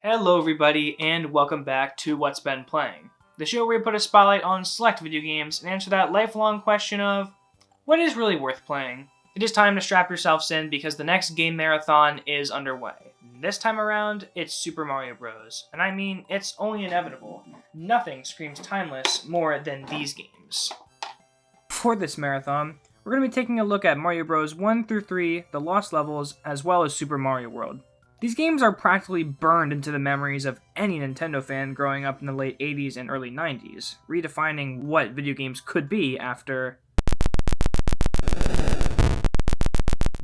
Hello everybody, and welcome back to What's Been Playing, the show where we put a spotlight on select video games and answer that lifelong question of, what is really worth playing? It is time to strap yourselves in because the next game marathon is underway. This time around, it's Super Mario Bros. And I mean, it's only inevitable. Nothing screams timeless more than these games. For this marathon, we're going to be taking a look at Mario Bros. 1 through 3, the Lost Levels, as well as Super Mario World. These games are practically burned into the memories of any Nintendo fan growing up in the late 80s and early 90s, redefining what video games could be after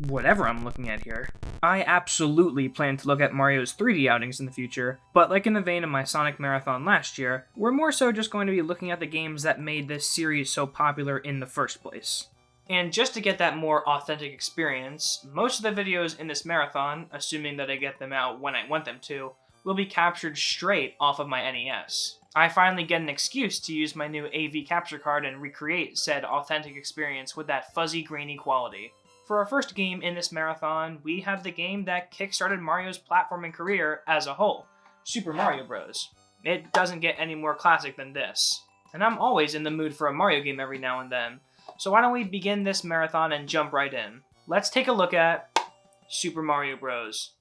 whatever I'm looking at here. I absolutely plan to look at Mario's 3D outings in the future, but like in the vein of my Sonic Marathon last year, we're more so just going to be looking at the games that made this series so popular in the first place. And just to get that more authentic experience, most of the videos in this marathon, assuming that I get them out when I want them to, will be captured straight off of my NES. I finally get an excuse to use my new AV capture card and recreate said authentic experience with that fuzzy, grainy quality. For our first game in this marathon, we have the game that kickstarted Mario's platforming career as a whole, Super Mario Bros. It doesn't get any more classic than this. And I'm always in the mood for a Mario game every now and then, so why don't we begin this marathon and jump right in. Let's take a look at Super Mario Bros.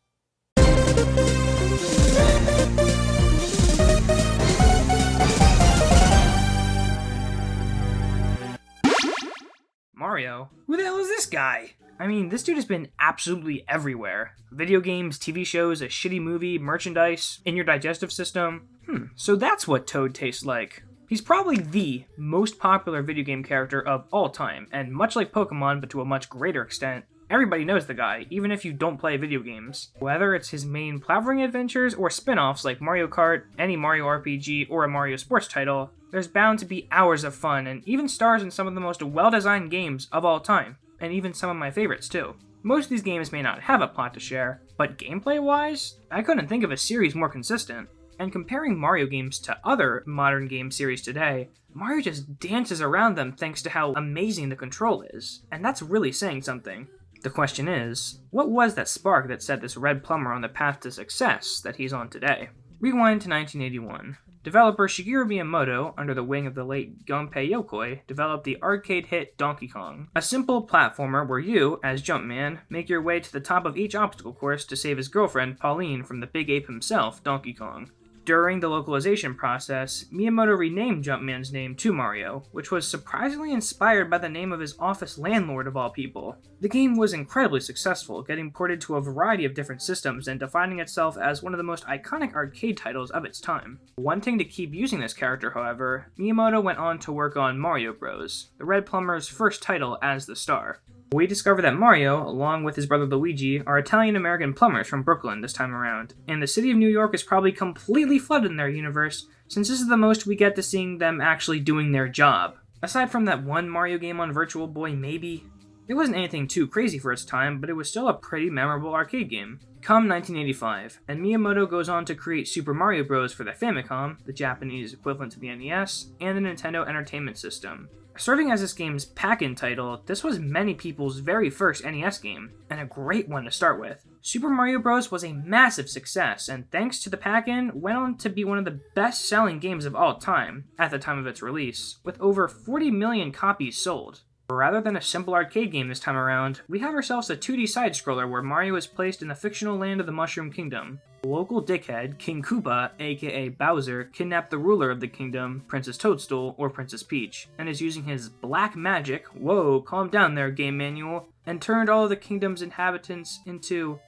Mario? Who the hell is this guy? I mean, this dude has been absolutely everywhere. Video games, TV shows, a shitty movie, merchandise, in your digestive system. So that's what Toad tastes like. He's probably the most popular video game character of all time, and much like Pokemon, but to a much greater extent, everybody knows the guy, even if you don't play video games. Whether it's his main platforming adventures or spin-offs like Mario Kart, any Mario RPG, or a Mario sports title, there's bound to be hours of fun, and even stars in some of the most well-designed games of all time, and even some of my favorites too. Most of these games may not have a plot to share, but gameplay-wise, I couldn't think of a series more consistent. And comparing Mario games to other modern game series today, Mario just dances around them thanks to how amazing the control is, and that's really saying something. The question is, what was that spark that set this red plumber on the path to success that he's on today? Rewind to 1981. Developer Shigeru Miyamoto, under the wing of the late Gunpei Yokoi, developed the arcade hit Donkey Kong, a simple platformer where you, as Jumpman, make your way to the top of each obstacle course to save his girlfriend Pauline from the big ape himself, Donkey Kong. During the localization process, Miyamoto renamed Jumpman's name to Mario, which was surprisingly inspired by the name of his office landlord of all people. The game was incredibly successful, getting ported to a variety of different systems and defining itself as one of the most iconic arcade titles of its time. Wanting to keep using this character, however, Miyamoto went on to work on Mario Bros., the Red Plumber's first title as the star. We discover that Mario, along with his brother Luigi, are Italian-American plumbers from Brooklyn this time around, and the city of New York is probably completely flooded in their universe, since this is the most we get to seeing them actually doing their job. Aside from that one Mario game on Virtual Boy, maybe? It wasn't anything too crazy for its time, but it was still a pretty memorable arcade game. Come 1985, and Miyamoto goes on to create Super Mario Bros. For the Famicom, the Japanese equivalent to the NES, and the Nintendo Entertainment System. Serving as this game's pack-in title, this was many people's very first NES game, and a great one to start with. Super Mario Bros. Was a massive success, and thanks to the pack-in, went on to be one of the best-selling games of all time, at the time of its release, with over 40 million copies sold. Rather than a simple arcade game this time around, we have ourselves a 2D side-scroller where Mario is placed in the fictional land of the Mushroom Kingdom. A local dickhead, King Koopa, aka Bowser, kidnapped the ruler of the kingdom, Princess Toadstool, or Princess Peach, and is using his black magic, whoa, calm down there, game manual, and turned all of the kingdom's inhabitants into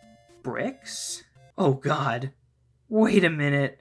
bricks? Oh god. Wait a minute.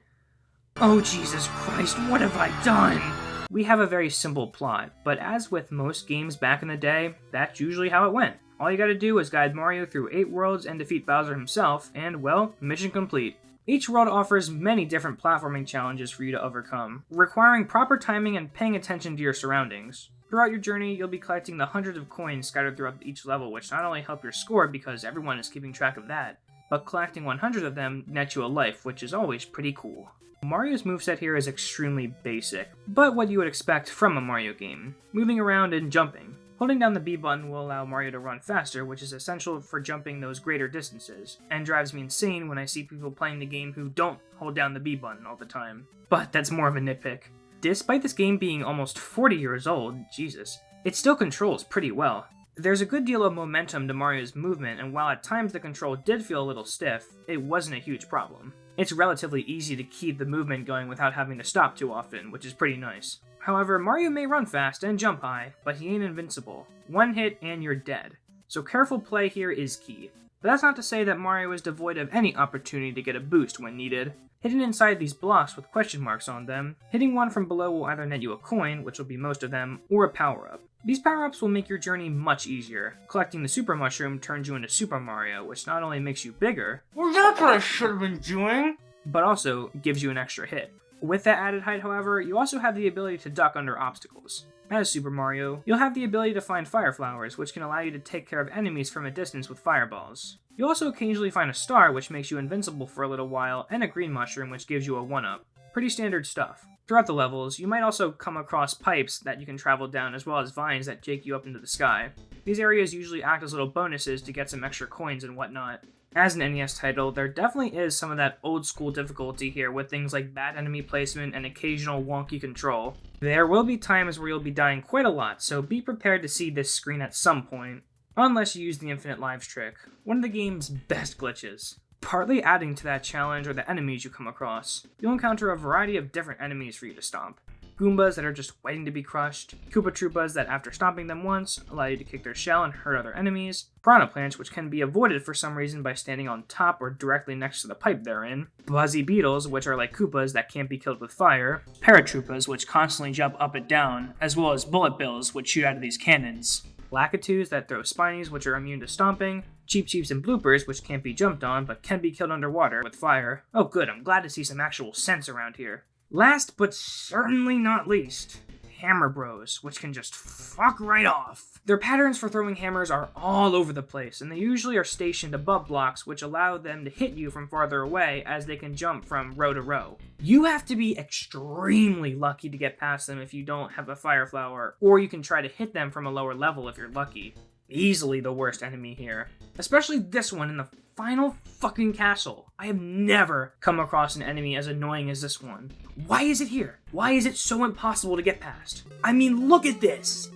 Oh Jesus Christ, what have I done? We have a very simple plot, but as with most games back in the day, that's usually how it went. All you gotta do is guide Mario through 8 worlds and defeat Bowser himself, and well, mission complete. Each world offers many different platforming challenges for you to overcome, requiring proper timing and paying attention to your surroundings. Throughout your journey, you'll be collecting the hundreds of coins scattered throughout each level, which not only help your score because everyone is keeping track of that, but collecting 100 of them nets you a life, which is always pretty cool. Mario's moveset here is extremely basic, but what you would expect from a Mario game, moving around and jumping. Holding down the B button will allow Mario to run faster, which is essential for jumping those greater distances, and drives me insane when I see people playing the game who don't hold down the B button all the time. But that's more of a nitpick. Despite this game being almost 40 years old, Jesus, it still controls pretty well. There's a good deal of momentum to Mario's movement, and while at times the control did feel a little stiff, it wasn't a huge problem. It's relatively easy to keep the movement going without having to stop too often, which is pretty nice. However, Mario may run fast and jump high, but he ain't invincible. One hit and you're dead. So careful play here is key. But that's not to say that Mario is devoid of any opportunity to get a boost when needed. Hidden inside these blocks with question marks on them, hitting one from below will either net you a coin, which will be most of them, or a power-up. These power-ups will make your journey much easier. Collecting the Super Mushroom turns you into Super Mario, which not only makes you bigger, well, that's what I should have been doing, but also gives you an extra hit. With that added height, however, you also have the ability to duck under obstacles. As Super Mario, you'll have the ability to find fire flowers, which can allow you to take care of enemies from a distance with fireballs. You'll also occasionally find a star, which makes you invincible for a little while, and a green mushroom, which gives you a 1-up. Pretty standard stuff. Throughout the levels, you might also come across pipes that you can travel down, as well as vines that take you up into the sky. These areas usually act as little bonuses to get some extra coins and whatnot. As an NES title, there definitely is some of that old school difficulty here with things like bad enemy placement and occasional wonky control. There will be times where you'll be dying quite a lot, so be prepared to see this screen at some point. Unless you use the infinite lives trick, one of the game's best glitches. Partly adding to that challenge are the enemies you come across. You'll encounter a variety of different enemies for you to stomp. Goombas that are just waiting to be crushed, Koopa Troopas that after stomping them once, allow you to kick their shell and hurt other enemies, Piranha Plants which can be avoided for some reason by standing on top or directly next to the pipe they're in, Buzzy Beetles which are like Koopas that can't be killed with fire, Paratroopas which constantly jump up and down, as well as Bullet Bills which shoot out of these cannons, Lakitus that throw Spinies which are immune to stomping, Cheep Cheeps and Bloopers which can't be jumped on but can be killed underwater with fire. Oh good, I'm glad to see some actual sense around here. Last but certainly not least, Hammer Bros, which can just fuck right off. Their patterns for throwing hammers are all over the place, and they usually are stationed above blocks which allow them to hit you from farther away as they can jump from row to row. You have to be extremely lucky to get past them if you don't have a fire flower, or you can try to hit them from a lower level if you're lucky. Easily the worst enemy here. Especially this one in the final fucking castle. I have never come across an enemy as annoying as this one. Why is it here? Why is it so impossible to get past? I mean, look at this!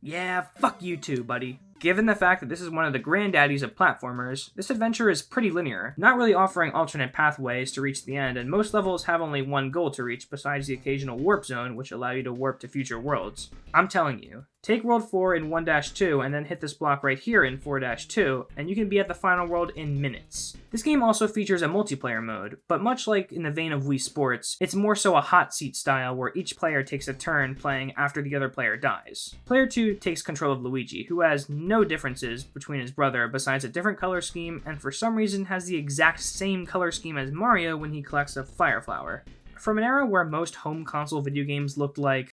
Yeah, fuck you too, buddy. Given the fact that this is one of the granddaddies of platformers, this adventure is pretty linear, not really offering alternate pathways to reach the end, and most levels have only one goal to reach besides the occasional warp zone which allow you to warp to future worlds. I'm telling you, take World 4 in 1-2 and then hit this block right here in 4-2, and you can be at the final world in minutes. This game also features a multiplayer mode, but much like in the vein of Wii Sports, it's more so a hot seat style where each player takes a turn playing after the other player dies. Player 2 takes control of Luigi, who has no differences between his brother besides a different color scheme, and for some reason has the exact same color scheme as Mario when he collects a fire flower. From an era where most home console video games looked like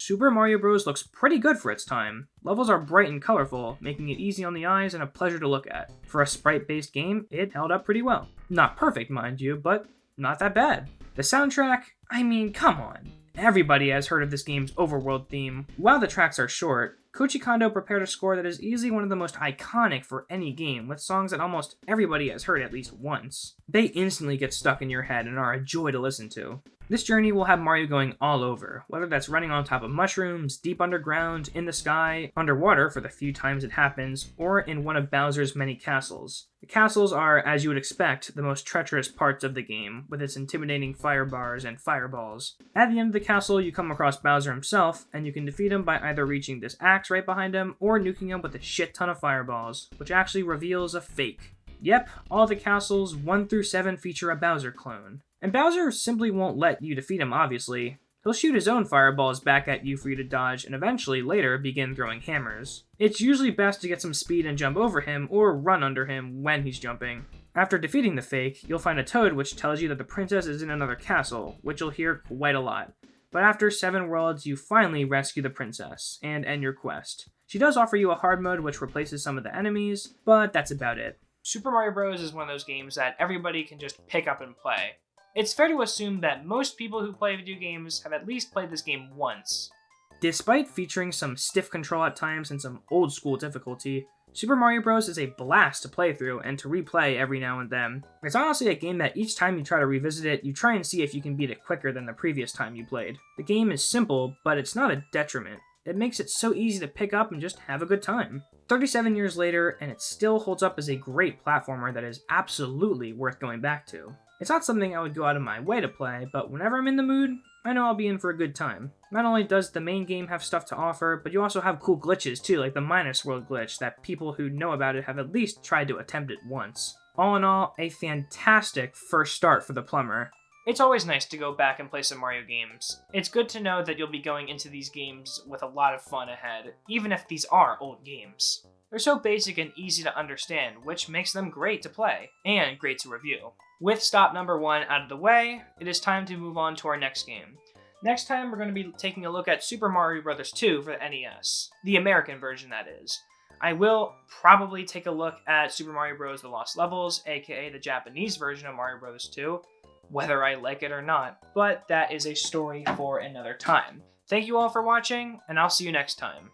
Super Mario Bros. Looks pretty good for its time. Levels are bright and colorful, making it easy on the eyes and a pleasure to look at. For a sprite-based game, it held up pretty well. Not perfect, mind you, but not that bad. The soundtrack, I mean, come on. Everybody has heard of this game's overworld theme. While the tracks are short, Koji Kondo prepared a score that is easily one of the most iconic for any game, with songs that almost everybody has heard at least once. They instantly get stuck in your head and are a joy to listen to. This journey will have Mario going all over, whether that's running on top of mushrooms, deep underground, in the sky, underwater for the few times it happens, or in one of Bowser's many castles. The castles are, as you would expect, the most treacherous parts of the game, with its intimidating fire bars and fireballs. At the end of the castle, you come across Bowser himself, and you can defeat him by either reaching this axe right behind him, or nuking him with a shit ton of fireballs, which actually reveals a fake. Yep, all the castles 1-7 feature a Bowser clone. And Bowser simply won't let you defeat him, obviously. He'll shoot his own fireballs back at you for you to dodge, and eventually, later, begin throwing hammers. It's usually best to get some speed and jump over him, or run under him when he's jumping. After defeating the fake, you'll find a toad which tells you that the princess is in another castle, which you'll hear quite a lot. But after 7 worlds, you finally rescue the princess, and end your quest. She does offer you a hard mode which replaces some of the enemies, but that's about it. Super Mario Bros. Is one of those games that everybody can just pick up and play. It's fair to assume that most people who play video games have at least played this game once. Despite featuring some stiff control at times and some old school difficulty, Super Mario Bros. Is a blast to play through and to replay every now and then. It's honestly a game that each time you try to revisit it, you try and see if you can beat it quicker than the previous time you played. The game is simple, but it's not a detriment. It makes it so easy to pick up and just have a good time. 37 years later, and it still holds up as a great platformer that is absolutely worth going back to. It's not something I would go out of my way to play, but whenever I'm in the mood, I know I'll be in for a good time. Not only does the main game have stuff to offer, but you also have cool glitches too, like the Minus World glitch that people who know about it have at least tried to attempt it once. All in all, a fantastic first start for the plumber. It's always nice to go back and play some Mario games. It's good to know that you'll be going into these games with a lot of fun ahead, even if these are old games. They're so basic and easy to understand, which makes them great to play, and great to review. With stop number 1 out of the way, it is time to move on to our next game. Next time, we're going to be taking a look at Super Mario Bros. 2 for the NES. The American version, that is. I will probably take a look at Super Mario Bros. The Lost Levels, aka the Japanese version of Mario Bros. 2, whether I like it or not, but that is a story for another time. Thank you all for watching, and I'll see you next time.